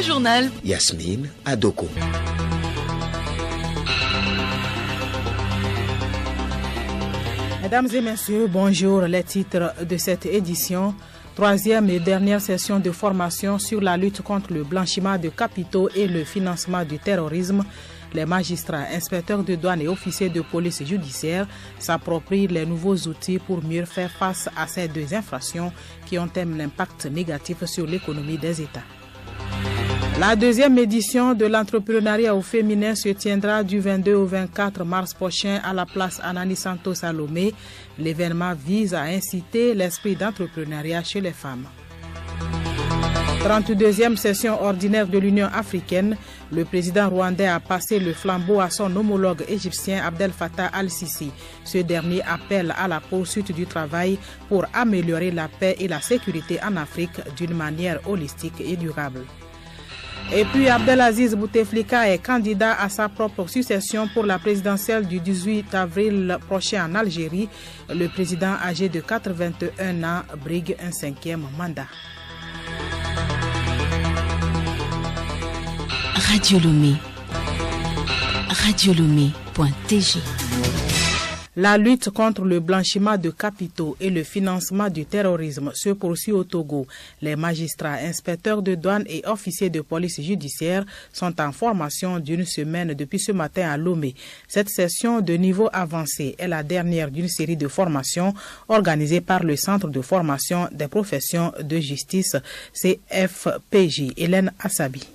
journal. Yasmine Adoko. Mesdames et messieurs, bonjour. Les titres de cette édition. Troisième et dernière session de formation sur la lutte contre le blanchiment de capitaux et le financement du terrorisme. Les magistrats, inspecteurs de douane et officiers de police judiciaire s'approprient les nouveaux outils pour mieux faire face à ces deux infractions qui ont un impact négatif sur l'économie des États. La deuxième édition de l'entrepreneuriat au féminin se tiendra du 22 au 24 mars prochain à la place Anani Santos à Lomé. L'événement vise à inciter l'esprit d'entrepreneuriat chez les femmes. 32e session ordinaire de l'Union africaine, le président rwandais a passé le flambeau à son homologue égyptien Abdel Fattah al-Sisi. Ce dernier appelle à la poursuite du travail pour améliorer la paix et la sécurité en Afrique d'une manière holistique et durable. Et puis Abdelaziz Bouteflika est candidat à sa propre succession pour la présidentielle du 18 avril prochain en Algérie. Le président âgé de 81 ans brigue un 5e mandat. Radio Lomé. radiolomé.tg. La lutte contre le blanchiment de capitaux et le financement du terrorisme se poursuit au Togo. Les magistrats, inspecteurs de douane et officiers de police judiciaire sont en formation d'une semaine depuis ce matin à Lomé. Cette session de niveau avancé est la dernière d'une série de formations organisées par le Centre de formation des professions de justice, CFPJ. Hélène Assabi.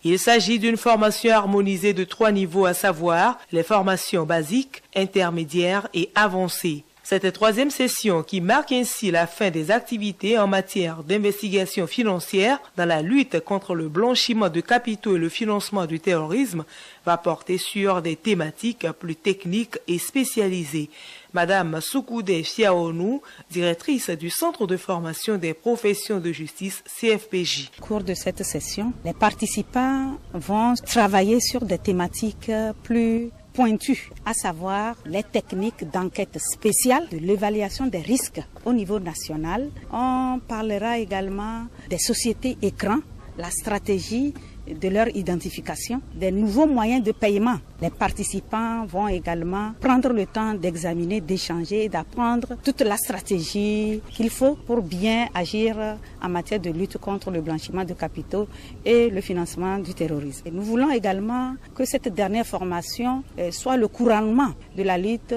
Il s'agit d'une formation harmonisée de 3 niveaux, à savoir les formations basiques, intermédiaires et avancées. Cette troisième session, qui marque ainsi la fin des activités en matière d'investigation financière dans la lutte contre le blanchiment de capitaux et le financement du terrorisme, va porter sur des thématiques plus techniques et spécialisées. Madame Soukoudé Fiaonou, directrice du Centre de formation des professions de justice CFPJ. Au cours de cette session, les participants vont travailler sur des thématiques plus pointues, à savoir les techniques d'enquête spéciale, de l'évaluation des risques au niveau national. On parlera également des sociétés écrans, la stratégie de leur identification, des nouveaux moyens de paiement. Les participants vont également prendre le temps d'examiner, d'échanger et d'apprendre toute la stratégie qu'il faut pour bien agir en matière de lutte contre le blanchiment de capitaux et le financement du terrorisme. Et nous voulons également que cette dernière formation soit le couronnement de la lutte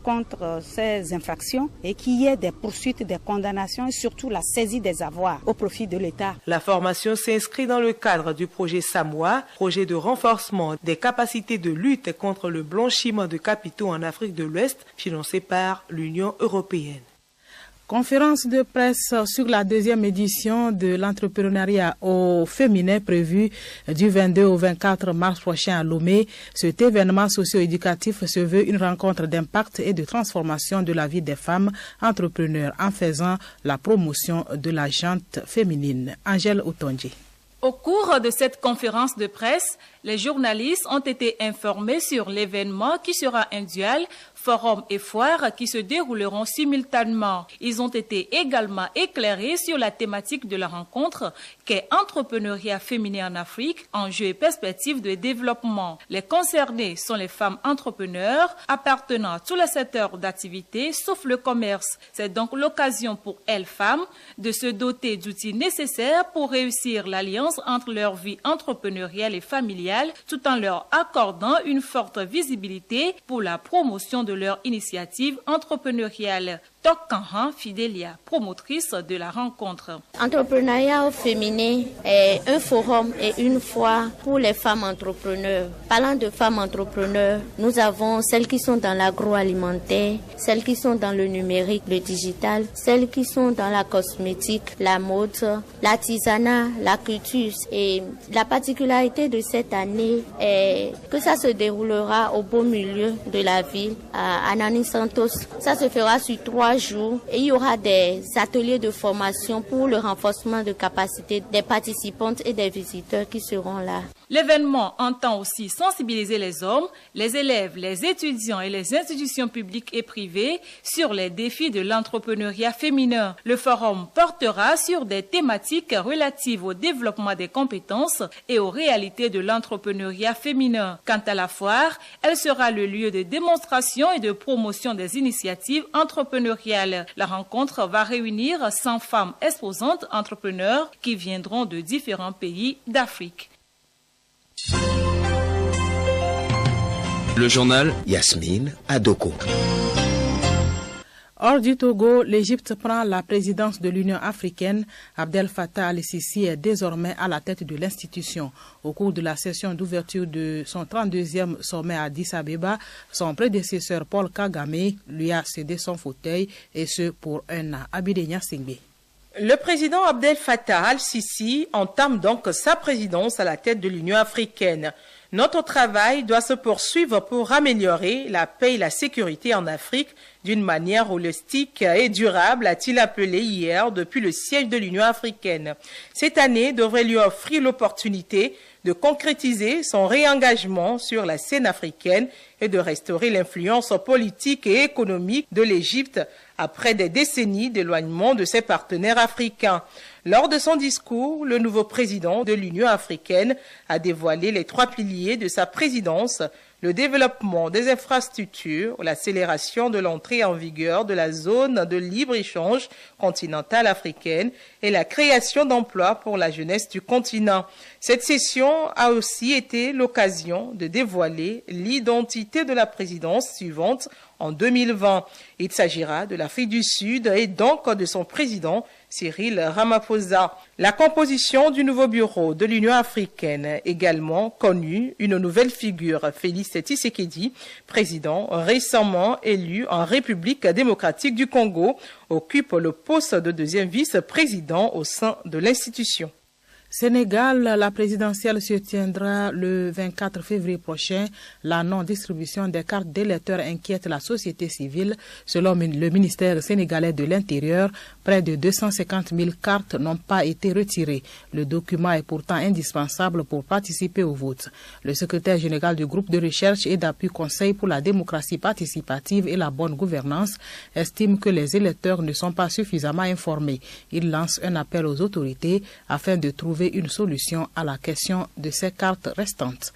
contre ces infractions et qu'il y ait des poursuites, des condamnations et surtout la saisie des avoirs au profit de l'État. La formation s'inscrit dans le cadre du projet Samoa, projet de renforcement des capacités de lutte contre le blanchiment de capitaux en Afrique de l'Ouest, financé par l'Union européenne. Conférence de presse sur la deuxième édition de l'entrepreneuriat au féminin prévue du 22 au 24 mars prochain à Lomé. Cet événement socio-éducatif se veut une rencontre d'impact et de transformation de la vie des femmes entrepreneurs en faisant la promotion de la gente féminine. Angèle Otonji. Au cours de cette conférence de presse, les journalistes ont été informés sur l'événement qui sera un duel, forum et foire qui se dérouleront simultanément. Ils ont été également éclairés sur la thématique de la rencontre qu'est entrepreneuriat féminin en Afrique, enjeux et perspectives de développement. Les concernés sont les femmes entrepreneurs appartenant à tous les secteurs d'activité sauf le commerce. C'est donc l'occasion pour elles femmes de se doter d'outils nécessaires pour réussir l'alliance entre leur vie entrepreneuriale et familiale tout en leur accordant une forte visibilité pour la promotion de leur initiative entrepreneuriale. Tok Kanhan Fidélia, promotrice de la rencontre. Entrepreneuriat au féminin est un forum et une foire pour les femmes entrepreneurs. Parlant de femmes entrepreneurs, nous avons celles qui sont dans l'agroalimentaire, celles qui sont dans le numérique, le digital, celles qui sont dans la cosmétique, la mode, l'artisanat, la culture. Et la particularité de cette année est que ça se déroulera au beau milieu de la ville, à Anani Santos. Ça se fera sur 3 jours et il y aura des ateliers de formation pour le renforcement de capacité des participantes et des visiteurs qui seront là. L'événement entend aussi sensibiliser les hommes, les élèves, les étudiants et les institutions publiques et privées sur les défis de l'entrepreneuriat féminin. Le forum portera sur des thématiques relatives au développement des compétences et aux réalités de l'entrepreneuriat féminin. Quant à la foire, elle sera le lieu de démonstration et de promotion des initiatives entrepreneuriales. La rencontre va réunir 100 femmes exposantes entrepreneurs qui viendront de différents pays d'Afrique. Le journal Yasmine Adoko. Hors du Togo, l'Égypte prend la présidence de l'Union africaine. Abdel Fattah al-Sisi est désormais à la tête de l'institution. Au cours de la session d'ouverture de son 32e sommet à Addis Abeba, son prédécesseur Paul Kagame lui a cédé son fauteuil, et ce pour un an. Abidé Singbe. Le président Abdel Fattah al-Sisi entame donc sa présidence à la tête de l'Union africaine. Notre travail doit se poursuivre pour améliorer la paix et la sécurité en Afrique d'une manière holistique et durable, a-t-il appelé hier depuis le siège de l'Union africaine. Cette année devrait lui offrir l'opportunité de concrétiser son réengagement sur la scène africaine et de restaurer l'influence politique et économique de l'Égypte après des décennies d'éloignement de ses partenaires africains. Lors de son discours, le nouveau président de l'Union africaine a dévoilé les 3 piliers de sa présidence: le développement des infrastructures, l'accélération de l'entrée en vigueur de la zone de libre-échange continentale africaine et la création d'emplois pour la jeunesse du continent. Cette session a aussi été l'occasion de dévoiler l'identité de la présidence suivante en 2020. Il s'agira de l'Afrique du Sud et donc de son président Cyril Ramaphosa. La composition du nouveau bureau de l'Union africaine, également connu une nouvelle figure, Félix Tshisekedi, président récemment élu en République démocratique du Congo, occupe le poste de 2e vice-président au sein de l'institution. Sénégal, la présidentielle se tiendra le 24 février prochain. La non-distribution des cartes d'électeurs inquiète la société civile. Selon le ministère sénégalais de l'Intérieur, près de 250 000 cartes n'ont pas été retirées. Le document est pourtant indispensable pour participer au vote. Le secrétaire général du groupe de recherche et d'appui Conseil pour la démocratie participative et la bonne gouvernance estime que les électeurs ne sont pas suffisamment informés. Il lance un appel aux autorités afin de trouver une solution à la question de ces cartes restantes.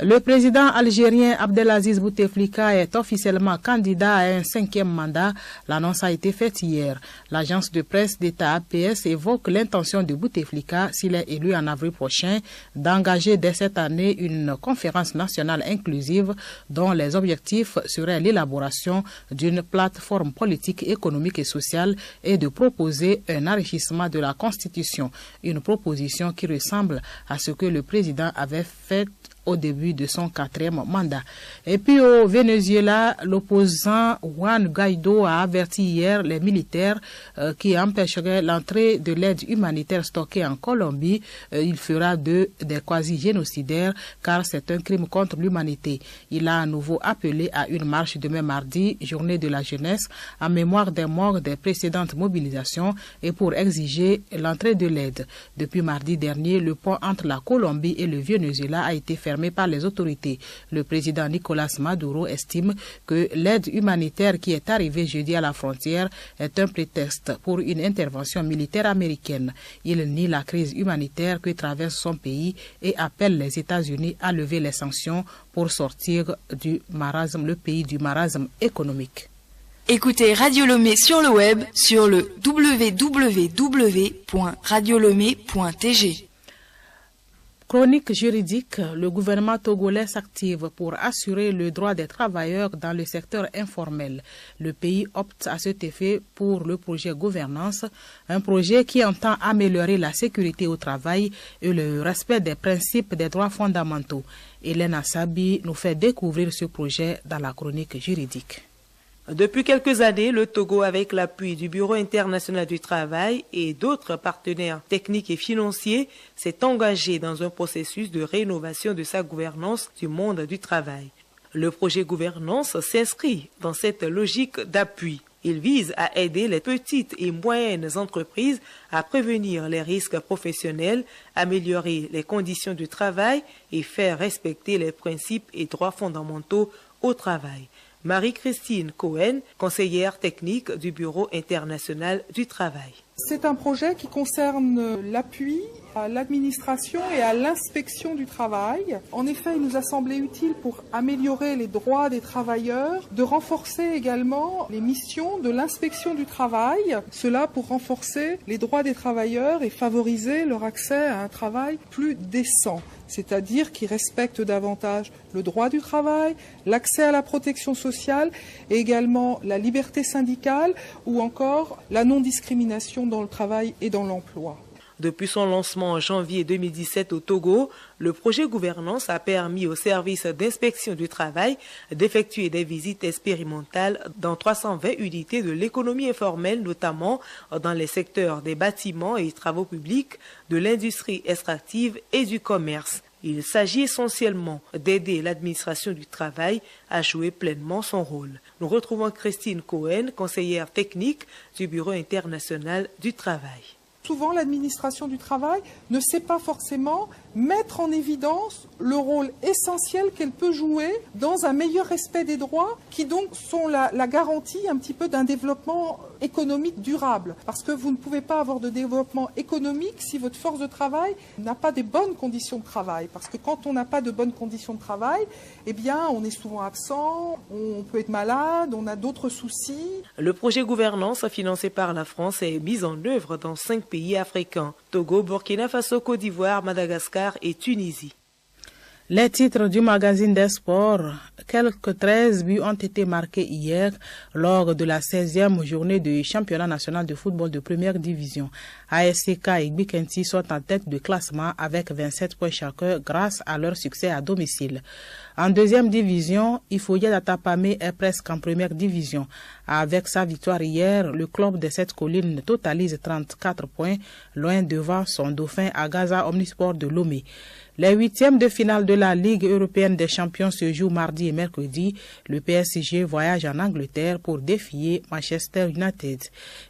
Le président algérien Abdelaziz Bouteflika est officiellement candidat à un 5e mandat. L'annonce a été faite hier. L'agence de presse d'État APS évoque l'intention de Bouteflika, s'il est élu en avril prochain, d'engager dès cette année une conférence nationale inclusive dont les objectifs seraient l'élaboration d'une plateforme politique, économique et sociale et de proposer un enrichissement de la Constitution. Une proposition qui ressemble à ce que le président avait fait au début de son 4e mandat. Et puis au Venezuela, l'opposant Juan Guaido a averti hier les militaires qui empêcheraient l'entrée de l'aide humanitaire stockée en Colombie. Il fera d'eux des quasi-génocidaires car c'est un crime contre l'humanité. Il a à nouveau appelé à une marche demain mardi, journée de la jeunesse, en mémoire des morts des précédentes mobilisations et pour exiger l'entrée de l'aide. Depuis mardi dernier, le pont entre la Colombie et le Venezuela a été fermé par les autorités. Le président Nicolas Maduro estime que l'aide humanitaire qui est arrivée jeudi à la frontière est un prétexte pour une intervention militaire américaine. Il nie la crise humanitaire que traverse son pays et appelle les États-Unis à lever les sanctions pour sortir du marasme, le pays du marasme économique. Écoutez Radio Lomé sur le web sur le www.radiolomé.tg. Chronique juridique, le gouvernement togolais s'active pour assurer le droit des travailleurs dans le secteur informel. Le pays opte à cet effet pour le projet Gouvernance, un projet qui entend améliorer la sécurité au travail et le respect des principes des droits fondamentaux. Hélène Assabi nous fait découvrir ce projet dans la chronique juridique. Depuis quelques années, le Togo, avec l'appui du Bureau international du travail et d'autres partenaires techniques et financiers, s'est engagé dans un processus de rénovation de sa gouvernance du monde du travail. Le projet Gouvernance s'inscrit dans cette logique d'appui. Il vise à aider les petites et moyennes entreprises à prévenir les risques professionnels, améliorer les conditions de travail et faire respecter les principes et droits fondamentaux au travail. Marie-Christine Cohen, conseillère technique du Bureau international du travail. C'est un projet qui concerne l'appui à l'administration et à l'inspection du travail. En effet, il nous a semblé utile pour améliorer les droits des travailleurs, de renforcer également les missions de l'inspection du travail, cela pour renforcer les droits des travailleurs et favoriser leur accès à un travail plus décent, c'est-à-dire qui respecte davantage le droit du travail, l'accès à la protection sociale et également la liberté syndicale ou encore la non-discrimination dans le travail et dans l'emploi. Depuis son lancement en janvier 2017 au Togo, le projet gouvernance a permis au service d'inspection du travail d'effectuer des visites expérimentales dans 320 unités de l'économie informelle, notamment dans les secteurs des bâtiments et travaux publics, de l'industrie extractive et du commerce. Il s'agit essentiellement d'aider l'administration du travail à jouer pleinement son rôle. Nous retrouvons Christine Cohen, conseillère technique du Bureau international du travail. Souvent, l'administration du travail ne sait pas forcément mettre en évidence le rôle essentiel qu'elle peut jouer dans un meilleur respect des droits qui donc sont la garantie un petit peu d'un développement économique durable. Parce que vous ne pouvez pas avoir de développement économique si votre force de travail n'a pas des bonnes conditions de travail. Parce que quand on n'a pas de bonnes conditions de travail, eh bien, on est souvent absent, on peut être malade, on a d'autres soucis. Le projet gouvernance financé par la France est mis en œuvre dans 5 pays africains: Togo, Burkina Faso, Côte d'Ivoire, Madagascar et Tunisie. Les titres du magazine des sports. Quelques 13 buts ont été marqués hier lors de la 16e journée du championnat national de football de première division. ASCK et Bikenti sont en tête de classement avec 27 points chacun grâce à leur succès à domicile. En deuxième division, Ifoya d'Atapamé est presque en première division. Avec sa victoire hier, le club des 7 collines totalise 34 points, loin devant son dauphin Agaza Omnisport de Lomé. Les huitièmes de finale de la Ligue européenne des champions se jouent mardi et mercredi. Le PSG voyage en Angleterre pour défier Manchester United.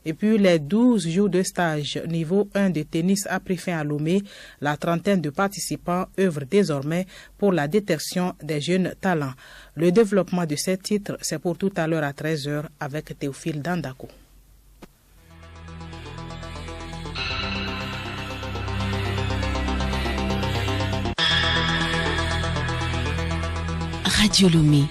Et puis les 12 jours de stage niveau 1 de tennis a pris fin à Lomé. La trentaine de participants œuvrent désormais pour la détection des jeunes talents. Le développement de ces titres, c'est pour tout à l'heure à 13h avec Théophile Dandako. Radio Lomé.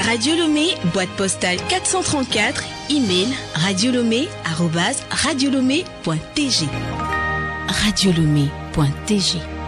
Radio Lomé, boîte postale 434, email radiolomé@radiolomé.tg. radiolomé.tg